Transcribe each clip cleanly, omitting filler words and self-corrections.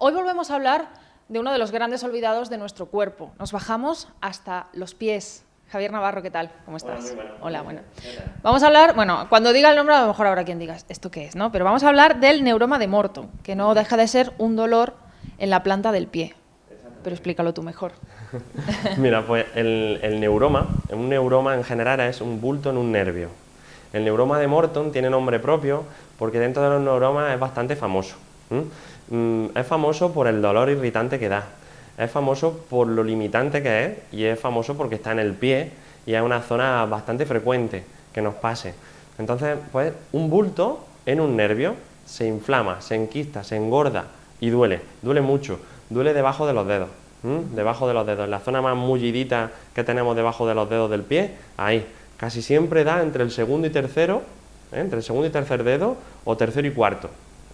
Hoy volvemos a hablar de uno de los grandes olvidados de nuestro cuerpo. Nos bajamos hasta los pies. Javier Navarro, ¿qué tal? ¿Cómo estás? Hola, muy bueno. Hola, bueno. Vamos a hablar, bueno, cuando diga el nombre a lo mejor habrá quien diga esto qué es, ¿no? Pero vamos a hablar del neuroma de Morton, que no deja de ser un dolor en la planta del pie. Pero explícalo tú mejor. Mira, pues el neuroma, un neuroma en general es un bulto en un nervio. El neuroma de Morton tiene nombre propio porque dentro de los neuromas es bastante famoso. Es famoso por el dolor irritante que da, es famoso por lo limitante que es y es famoso porque está en el pie y es una zona bastante frecuente que nos pase. Entonces, pues un bulto en un nervio se inflama, se enquista, se engorda y duele mucho, duele debajo de los dedos. Debajo de los dedos, en la zona más mullidita que tenemos debajo de los dedos del pie, ahí, casi siempre da entre el segundo y tercero, entre el segundo y tercer dedo o tercero y cuarto,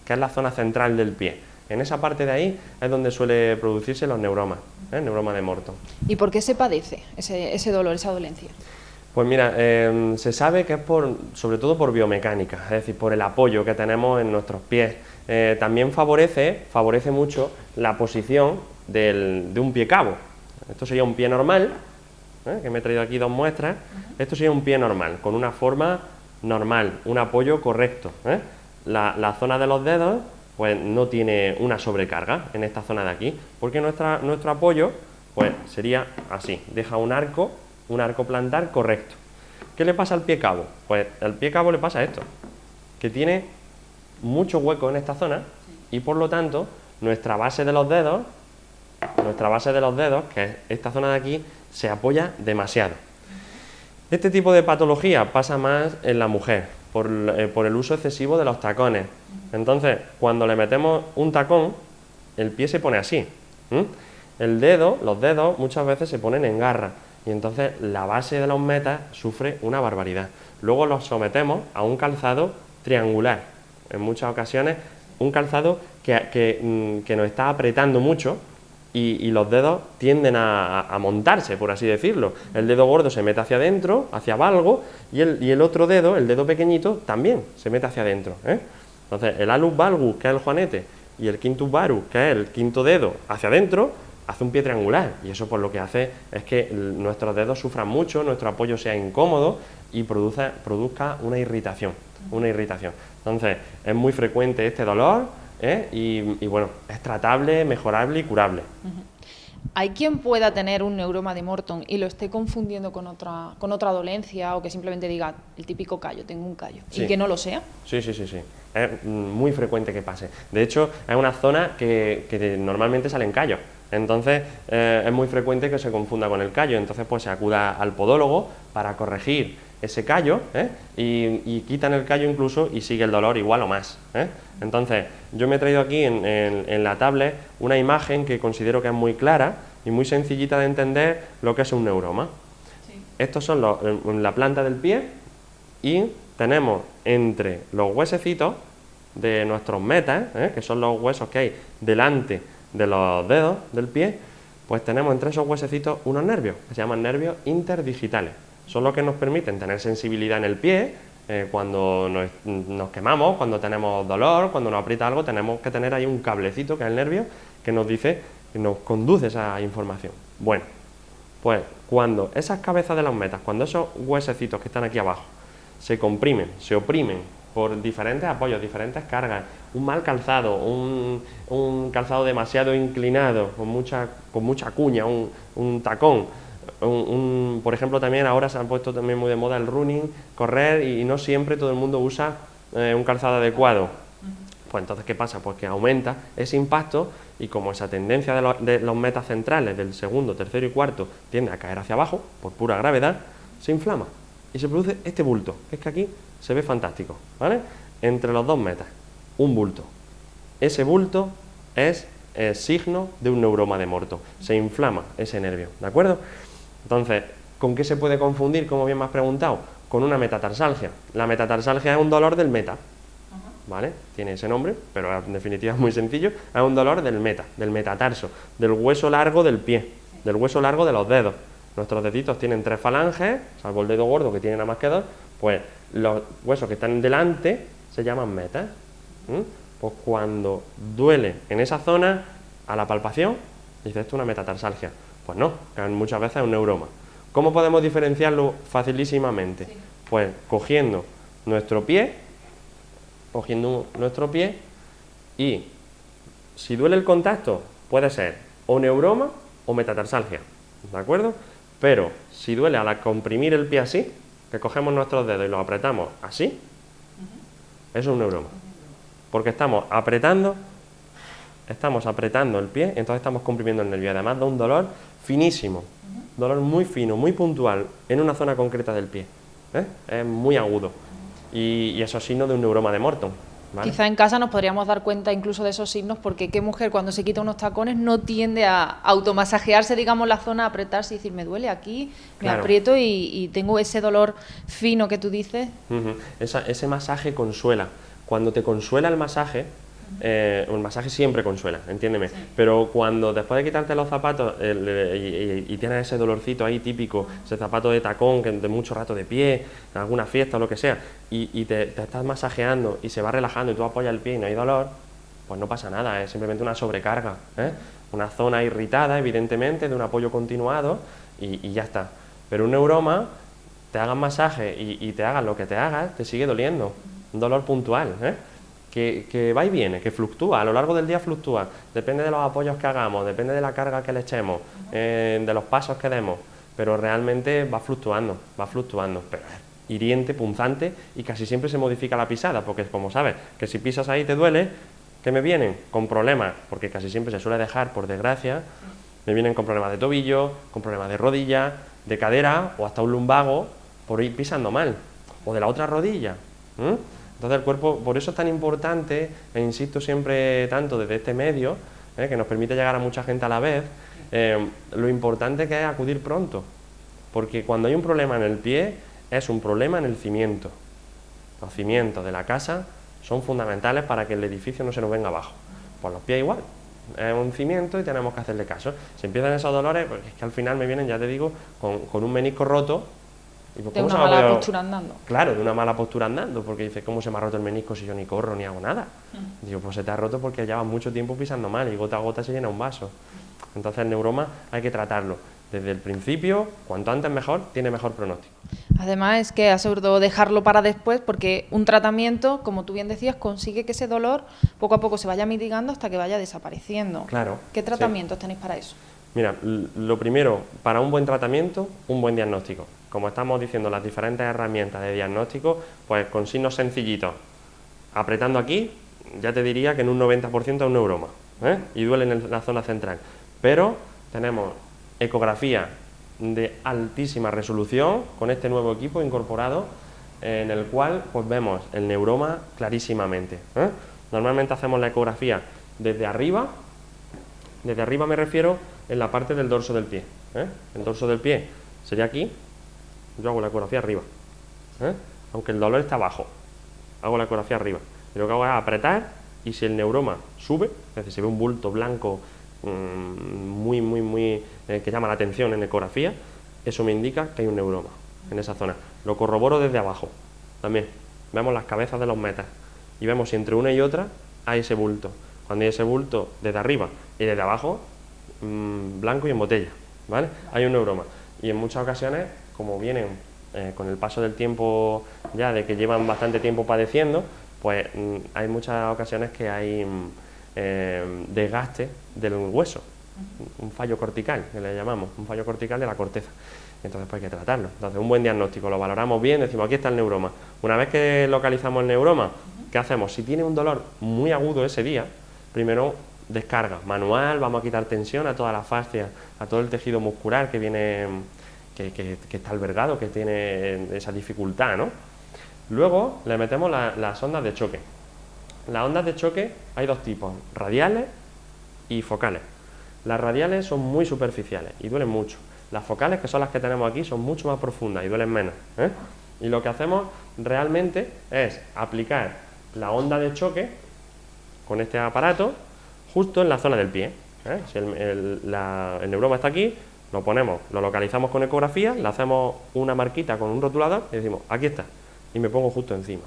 que es la zona central del pie. En esa parte de ahí es donde suele producirse los neuromas, el neuroma de Morton. ¿Y por qué se padece ese dolor, esa dolencia? Pues mira, se sabe que es sobre todo por biomecánica, es decir, por el apoyo que tenemos en nuestros pies. También favorece mucho la posición de un pie cabo. Esto sería un pie normal, que me he traído aquí dos muestras. Esto sería un pie normal, con una forma normal, un apoyo correcto. La zona de los dedos pues no tiene una sobrecarga en esta zona de aquí, porque nuestro apoyo pues sería así, deja un arco plantar correcto. ¿Qué le pasa al pie cabo? Pues al pie cabo le pasa esto, que tiene mucho hueco en esta zona y por lo tanto nuestra base de los dedos, que es esta zona de aquí, se apoya demasiado. Este tipo de patología pasa más en la mujer, por el uso excesivo de los tacones. Entonces, cuando le metemos un tacón, el pie se pone así. Los dedos muchas veces se ponen en garra y entonces la base de los metas sufre una barbaridad. Luego los sometemos a un calzado triangular. En muchas ocasiones, un calzado que nos está apretando mucho y los dedos tienden a montarse, por así decirlo. El dedo gordo se mete hacia adentro, hacia valgo, y el otro dedo, el dedo pequeñito, también se mete hacia adentro. Entonces, el alus valgus, que es el juanete, y el quintus varus, que es el quinto dedo, hacia adentro, hace un pie triangular. Y eso pues lo que hace es que nuestros dedos sufran mucho, nuestro apoyo sea incómodo y produzca una irritación. Entonces, es muy frecuente este dolor, y bueno, es tratable, mejorable y curable. ¿Hay quien pueda tener un neuroma de Morton y lo esté confundiendo con otra dolencia o que simplemente diga el típico callo, tengo un callo, Sí. y que no lo sea? Sí. Es muy frecuente que pase. De hecho, es una zona que normalmente salen callos. Entonces, es muy frecuente que se confunda con el callo. Entonces, pues se acuda al podólogo para corregir ese callo, y quitan el callo incluso y sigue el dolor igual o más. Entonces, yo me he traído aquí en la tablet una imagen que considero que es muy clara y muy sencillita de entender lo que es un neuroma. Sí. Estos son la planta del pie y tenemos entre los huesecitos de nuestros metas, que son los huesos que hay delante de los dedos del pie, pues tenemos entre esos huesecitos unos nervios que se llaman nervios interdigitales. Son los que nos permiten tener sensibilidad en el pie. Cuando nos quemamos, cuando tenemos dolor, cuando nos aprieta algo, tenemos que tener ahí un cablecito que es el nervio que nos dice, que nos conduce esa información. Bueno, pues cuando esas cabezas de las metas, cuando esos huesecitos que están aquí abajo se comprimen, se oprimen por diferentes apoyos, diferentes cargas, un mal calzado, un calzado demasiado inclinado, con mucha cuña, un tacón, por ejemplo, también ahora se han puesto también muy de moda el running, correr, y no siempre todo el mundo usa un calzado adecuado. Pues entonces, ¿qué pasa? Pues que aumenta ese impacto y como esa tendencia de los metas centrales del segundo, tercero y cuarto tiende a caer hacia abajo por pura gravedad, se inflama y se produce este bulto, que es que aquí se ve fantástico, ¿vale? Entre los dos metas, un bulto. Ese bulto es signo de un neuroma de Morton. Se inflama ese nervio, ¿de acuerdo? Entonces, ¿con qué se puede confundir, como bien me has preguntado? Con una metatarsalgia. La metatarsalgia es un dolor del meta, ¿vale? Tiene ese nombre, pero en definitiva es muy sencillo. Es un dolor del metatarso, del hueso largo del pie, del hueso largo de los dedos. Nuestros deditos tienen 3 falanges, salvo el dedo gordo que tiene nada más que 2, pues los huesos que están delante se llaman metas. Pues cuando duele en esa zona a la palpación, dices, esto es una metatarsalgia. Pues no, que muchas veces es un neuroma. ¿Cómo podemos diferenciarlo facilísimamente? Sí. Pues cogiendo nuestro pie y si duele el contacto, puede ser o neuroma o metatarsalgia, ¿de acuerdo? Pero si duele al comprimir el pie así, que cogemos nuestros dedos y los apretamos así, eso es un neuroma. Porque estamos apretando el pie, entonces estamos comprimiendo el nervio. Además da un dolor finísimo, dolor muy fino, muy puntual, en una zona concreta del pie. Es muy agudo. Y eso es signo de un neuroma de Morton. ¿Vale? Quizá en casa nos podríamos dar cuenta incluso de esos signos, porque qué mujer cuando se quita unos tacones no tiende a automasajearse, digamos, la zona, a apretarse y decir, me duele aquí, me aprieto y tengo ese dolor fino que tú dices. Ese masaje consuela. Cuando te consuela el masaje siempre consuela, entiéndeme, sí. Pero cuando después de quitarte los zapatos y tienes ese dolorcito ahí típico, ese zapato de tacón de mucho rato de pie, en alguna fiesta o lo que sea, y te estás masajeando y se va relajando y tú apoyas el pie y no hay dolor, pues no pasa nada, es simplemente una sobrecarga, una zona irritada, evidentemente, de un apoyo continuado y ya está. Pero un neuroma, te hagan masaje y te hagan lo que te hagas, te sigue doliendo, un dolor puntual, que va y viene, que fluctúa, a lo largo del día fluctúa, depende de los apoyos que hagamos, depende de la carga que le echemos, de los pasos que demos, pero realmente va fluctuando, pero es hiriente, punzante y casi siempre se modifica la pisada, porque como sabes, que si pisas ahí te duele, ¿qué me vienen? Con problemas, porque casi siempre se suele dejar, por desgracia, me vienen con problemas de tobillo, con problemas de rodilla, de cadera o hasta un lumbago por ir pisando mal, o de la otra rodilla. Entonces el cuerpo, por eso es tan importante, e insisto siempre tanto desde este medio, que nos permite llegar a mucha gente a la vez, lo importante que es acudir pronto, porque cuando hay un problema en el pie, es un problema en el cimiento. Los cimientos de la casa son fundamentales para que el edificio no se nos venga abajo. Pues los pies igual, es un cimiento y tenemos que hacerle caso. Si empiezan esos dolores, pues es que al final me vienen, ya te digo, con un menisco roto. De una mala postura andando. Claro, de una mala postura andando, porque dices, ¿cómo se me ha roto el menisco si yo ni corro ni hago nada? Digo, pues se te ha roto porque llevas mucho tiempo pisando mal y gota a gota se llena un vaso. Entonces el neuroma hay que tratarlo desde el principio, cuanto antes mejor, tiene mejor pronóstico. Además es que aseguro dejarlo para después, porque un tratamiento, como tú bien decías, consigue que ese dolor poco a poco se vaya mitigando hasta que vaya desapareciendo. Claro. ¿Qué tratamientos tenéis para eso? Mira, lo primero, para un buen tratamiento, un buen diagnóstico. Como estamos diciendo, las diferentes herramientas de diagnóstico, pues con signos sencillitos, apretando aquí, ya te diría que en un 90% es un neuroma, y duele en la zona central. Pero tenemos ecografía de altísima resolución con este nuevo equipo incorporado, en el cual pues vemos el neuroma clarísimamente. Normalmente hacemos la ecografía desde arriba me refiero en la parte del dorso del pie. El dorso del pie sería aquí. Yo hago la ecografía arriba, aunque el dolor está abajo, hago la ecografía arriba. Y lo que hago es apretar, y si el neuroma sube, es decir, se ve un bulto blanco muy que llama la atención en ecografía, eso me indica que hay un neuroma en esa zona. Lo corroboro desde abajo, también. Vemos las cabezas de los metas y vemos si entre una y otra hay ese bulto. Cuando hay ese bulto desde arriba y desde abajo, blanco y en botella, ¿vale? Hay un neuroma. Y en muchas ocasiones, como vienen con el paso del tiempo ya, de que llevan bastante tiempo padeciendo, pues hay muchas ocasiones que hay desgaste del hueso, un fallo cortical, que le llamamos, un fallo cortical de la corteza. Entonces pues hay que tratarlo. Entonces un buen diagnóstico, lo valoramos bien, decimos aquí está el neuroma. Una vez que localizamos el neuroma, ¿qué hacemos? Si tiene un dolor muy agudo ese día, primero descarga manual, vamos a quitar tensión a toda la fascia, a todo el tejido muscular que viene, que está albergado, que tiene esa dificultad, ¿no? Luego le metemos las ondas de choque. Las ondas de choque hay dos tipos, radiales y focales. Las radiales son muy superficiales y duelen mucho. Las focales, que son las que tenemos aquí, son mucho más profundas y duelen menos, Y lo que hacemos realmente es aplicar la onda de choque con este aparato justo en la zona del pie. Si el neuroma está aquí, lo ponemos, lo localizamos con ecografía, le hacemos una marquita con un rotulador y decimos, aquí está, y me pongo justo encima.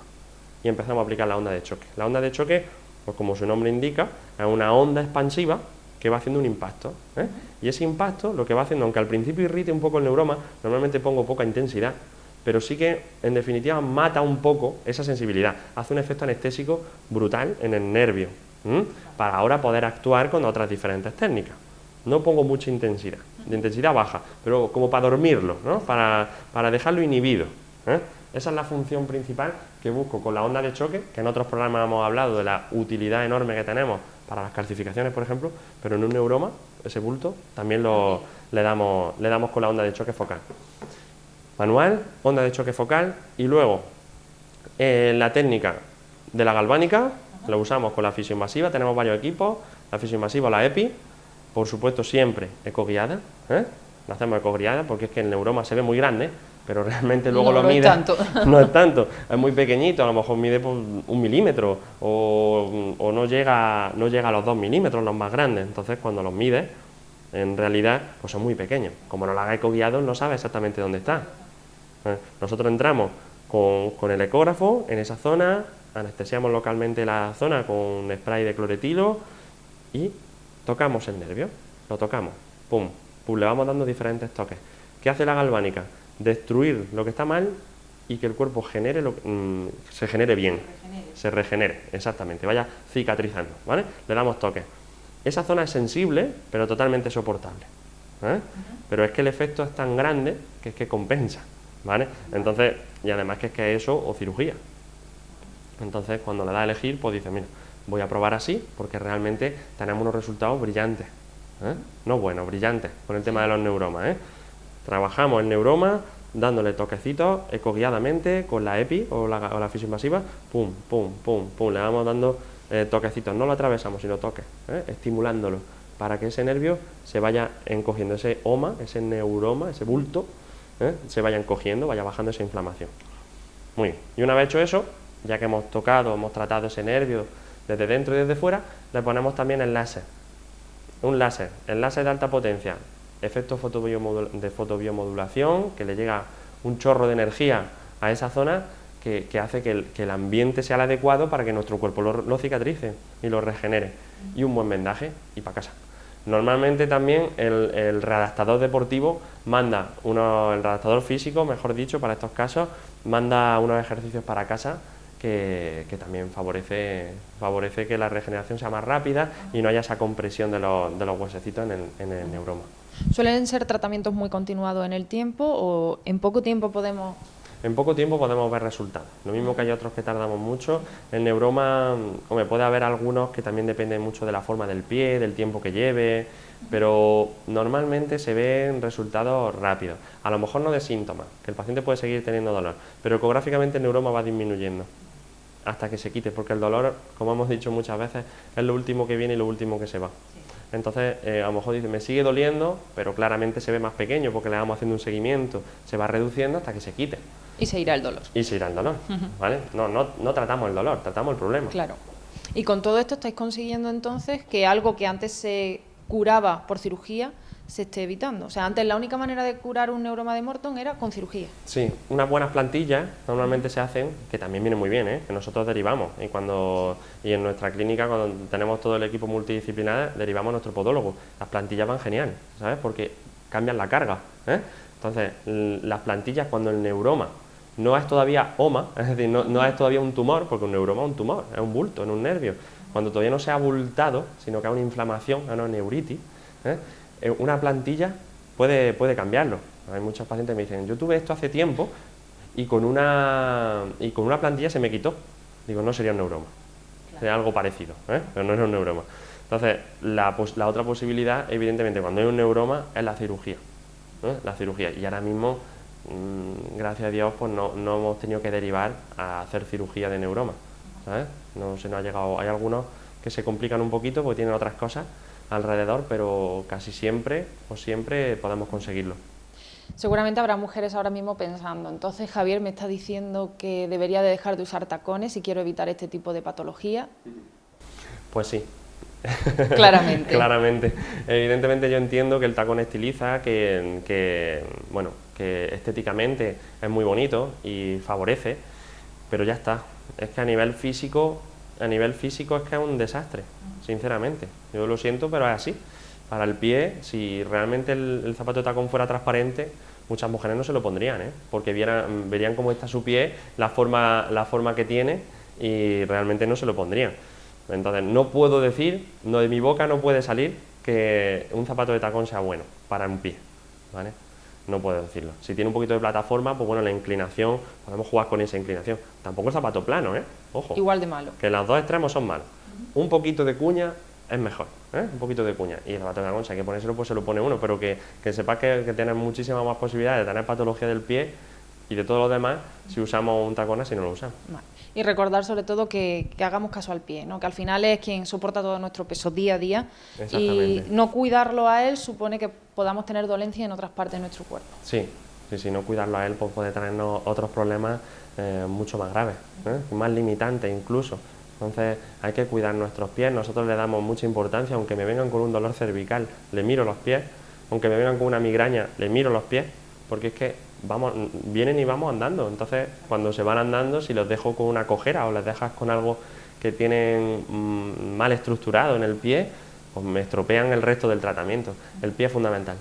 Y empezamos a aplicar la onda de choque. La onda de choque, pues como su nombre indica, es una onda expansiva que va haciendo un impacto, ¿eh? Y ese impacto lo que va haciendo, aunque al principio irrite un poco el neuroma, normalmente pongo poca intensidad, pero sí que en definitiva mata un poco esa sensibilidad, hace un efecto anestésico brutal en el nervio, para ahora poder actuar con otras diferentes técnicas. No pongo mucha intensidad, de intensidad baja, pero como para dormirlo, ¿no? Para dejarlo inhibido, ¿eh? Esa es la función principal que busco con la onda de choque, que en otros programas hemos hablado de la utilidad enorme que tenemos para las calcificaciones, por ejemplo, pero en un neuroma, ese bulto, también le damos con la onda de choque focal. Manual, onda de choque focal, y luego la técnica de la galvánica, la usamos con la fisioinvasiva, tenemos varios equipos, la fisioinvasiva o la EPI, por supuesto siempre ecoguiada, ¿eh? La hacemos ecoguiada porque es que el neuroma se ve muy grande, pero realmente luego lo mide, no es tanto, es muy pequeñito, a lo mejor mide por 1 milímetro o no llega a los 2 milímetros, los más grandes. Entonces cuando los mides, en realidad pues son muy pequeños. Como no lo haga ecoguiado, no sabe exactamente dónde está. Nosotros entramos con el ecógrafo en esa zona, anestesiamos localmente la zona con spray de cloretilo y tocamos el nervio, lo tocamos, pum, pum, le vamos dando diferentes toques. ¿Qué hace la galvánica? Destruir lo que está mal y que el cuerpo se genere bien, se regenere, exactamente, vaya cicatrizando, ¿vale? Le damos toques. Esa zona es sensible, pero totalmente soportable, ¿eh? Pero es que el efecto es tan grande que es que compensa, ¿vale? Entonces, y además que es eso o cirugía. Entonces, cuando le da a elegir, pues dice, mira, voy a probar así, porque realmente tenemos unos resultados brillantes, ¿eh? No buenos, brillantes, con el tema de los neuromas, ¿eh? Trabajamos el neuroma dándole toquecitos ecoguiadamente con la EPI o la fisioinvasiva, pum, pum, pum, pum, le vamos dando toquecitos, no lo atravesamos, sino toques, estimulándolo, para que ese nervio se vaya encogiendo, ese oma, ese neuroma, ese bulto, se vaya encogiendo, vaya bajando esa inflamación. Muy bien, y una vez hecho eso, ya que hemos tocado, hemos tratado ese nervio desde dentro y desde fuera, le ponemos también el láser, el láser de alta potencia, efecto de fotobiomodulación, que le llega un chorro de energía a esa zona que hace que el ambiente sea el adecuado para que nuestro cuerpo lo cicatrice y lo regenere, y un buen vendaje y para casa. Normalmente también el readaptador deportivo manda el readaptador físico, mejor dicho, para estos casos, manda unos ejercicios para casa que también favorece que la regeneración sea más rápida y no haya esa compresión de los huesecitos en el neuroma. ¿Suelen ser tratamientos muy continuados en el tiempo o en poco tiempo podemos...? En poco tiempo podemos ver resultados. Lo mismo que hay otros que tardamos mucho. El neuroma, hombre, puede haber algunos que también dependen mucho de la forma del pie, del tiempo que lleve, pero normalmente se ven resultados rápidos. A lo mejor no de síntomas, que el paciente puede seguir teniendo dolor, pero ecográficamente el neuroma va disminuyendo hasta que se quite, porque el dolor, como hemos dicho muchas veces, es lo último que viene y lo último que se va. Entonces, a lo mejor dice, me sigue doliendo, pero claramente se ve más pequeño porque le vamos haciendo un seguimiento, se va reduciendo hasta que se quite. Y se irá el dolor. Y se irá el dolor, ¿vale? No tratamos el dolor, tratamos el problema. Claro. Y con todo esto estáis consiguiendo entonces que algo que antes se curaba por cirugía se esté evitando. O sea, antes la única manera de curar un neuroma de Morton era con cirugía. Sí, unas buenas plantillas normalmente se hacen, que también vienen muy bien, que nosotros derivamos. Y en nuestra clínica, cuando tenemos todo el equipo multidisciplinar, derivamos a nuestro podólogo. Las plantillas van genial, ¿sabes? Porque cambian la carga, Entonces, las plantillas, cuando el neuroma no es todavía oma, es decir, no es todavía un tumor, porque un neuroma es un tumor, es un bulto en un nervio. Cuando todavía no se ha abultado, sino que hay una inflamación, una neuritis, una plantilla puede cambiarlo. Hay muchos pacientes que me dicen, yo tuve esto hace tiempo y con una plantilla se me quitó. Digo, no sería un neuroma, sería algo parecido, pero no era un neuroma. Entonces, la otra posibilidad, evidentemente, cuando hay un neuroma, es la cirugía. La cirugía. Y ahora mismo, gracias a Dios, pues no hemos tenido que derivar a hacer cirugía de neuroma, ¿sabes? No se nos ha llegado. Hay algunos que se complican un poquito porque tienen otras cosas alrededor, pero casi siempre o siempre podemos conseguirlo. Seguramente habrá mujeres ahora mismo pensando, entonces Javier me está diciendo que debería de dejar de usar tacones si quiero evitar este tipo de patología. Pues sí. Claramente. Claramente. Evidentemente yo entiendo que el tacón estiliza, que estéticamente es muy bonito y favorece, pero ya está. Es que a nivel físico a nivel físico es que es un desastre, sinceramente. Yo lo siento, pero es así. Para el pie, si realmente el zapato de tacón fuera transparente, muchas mujeres no se lo pondrían, porque verían cómo está su pie, la forma que tiene, y realmente no se lo pondrían. Entonces, no puedo decir, no, de mi boca no puede salir que un zapato de tacón sea bueno para un pie, ¿vale? No puedo decirlo. Si tiene un poquito de plataforma, pues bueno, la inclinación, podemos jugar con esa inclinación. Tampoco el zapato plano, ojo. Igual de malo. Que los dos extremos son malos. Un poquito de cuña es mejor, un poquito de cuña. Y el zapato de tacón, si hay que ponérselo, pues se lo pone uno, pero que sepas que tienes muchísimas más posibilidades de tener patología del pie y de todo lo demás si usamos un tacón así no lo usamos. Vale. Y recordar sobre todo que hagamos caso al pie, ¿no? Que al final es quien soporta todo nuestro peso día a día, y no cuidarlo a él supone que podamos tener dolencia en otras partes de nuestro cuerpo. Sí, no cuidarlo a él pues puede traernos otros problemas mucho más graves, más limitantes incluso. Entonces hay que cuidar nuestros pies. Nosotros le damos mucha importancia, aunque me vengan con un dolor cervical, le miro los pies, aunque me vengan con una migraña, le miro los pies, porque es que vienen y vamos andando. Entonces cuando se van andando, si los dejo con una cojera o les dejas con algo que tienen mal estructurado en el pie, pues me estropean el resto del tratamiento. El pie es fundamental.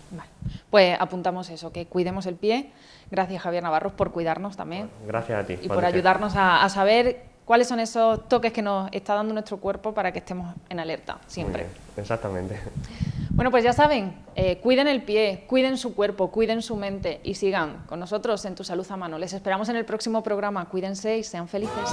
Vale. Pues apuntamos eso, que cuidemos el pie. Gracias, Javier Navarros, por cuidarnos también. Bueno, gracias a ti. Y por ayudarnos a saber cuáles son esos toques que nos está dando nuestro cuerpo para que estemos en alerta siempre. Muy bien, exactamente. Bueno, pues ya saben, cuiden el pie, cuiden su cuerpo, cuiden su mente y sigan con nosotros en Tu Salud a Mano. Les esperamos en el próximo programa. Cuídense y sean felices.